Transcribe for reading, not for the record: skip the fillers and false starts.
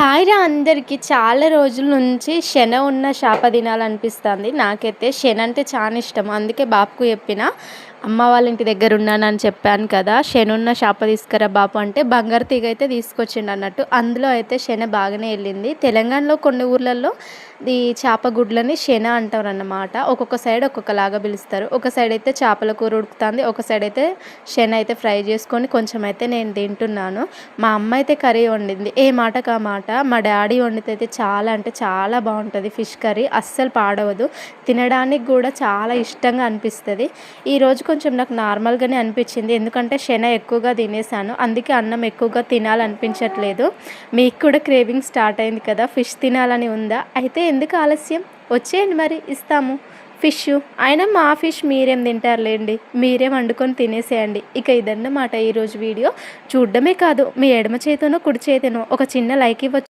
Hi రా అందరికీ. చాలా రోజుల నుంచి శన ఉన్న చేప తినాలనిపిస్తుంది. నాకైతే శన అంటే చాలా ఇష్టం. అందుకే బాపుకు చెప్పిన, అమ్మ వాళ్ళ ఇంటి దగ్గర ఉన్నానని చెప్పాను కదా, శనున్న చేప తీసుకురా బాపు అంటే బంగారు తీగ అయితే తీసుకొచ్చిండు అన్నట్టు. అందులో అయితే శన బాగానే వెళ్ళింది. తెలంగాణలో కొన్ని ఊర్లలో ఈ చేప గుడ్లని శన అంటారన్నమాట. ఒక్కొక్క సైడ్ ఒక్కొక్కలాగా పిలుస్తారు. ఒక సైడ్ అయితే చేపల కూర ఉడుకుతుంది, ఒక సైడ్ అయితే శన అయితే ఫ్రై చేసుకొని కొంచెం అయితే నేను తింటున్నాను. మా అమ్మ అయితే కర్రీ వండింది. ఏ మాటకు ఆ మాట. మా డాడీ వండితే అయితే చాలా అంటే చాలా బాగుంటుంది. ఫిష్ కర్రీ అస్సలు పాడవదు, తినడానికి కూడా చాలా ఇష్టంగా అనిపిస్తుంది. ఈరోజు కొంచెం నాకు నార్మల్గానే అనిపించింది, ఎందుకంటే శన ఎక్కువగా తినేసాను. అందుకే అన్నం ఎక్కువగా తినాలనిపించట్లేదు. మీకు కూడా క్రేవింగ్ స్టార్ట్ అయింది కదా, ఫిష్ తినాలని ఉందా? అయితే ఎందుకు ఆలస్యం, వచ్చేయండి మరి ఇస్తాము ఫిష్. అయినా మా ఫిష్ మీరేం తింటారులేండి, మీరే వండుకొని తినేసేయండి. ఇక ఇదన్నమాట ఈరోజు వీడియో. చూడడమే కాదు, మీ ఎడమ చేతనో కుడి చేతనో ఒక చిన్న లైక్ ఇవ్వచ్చు.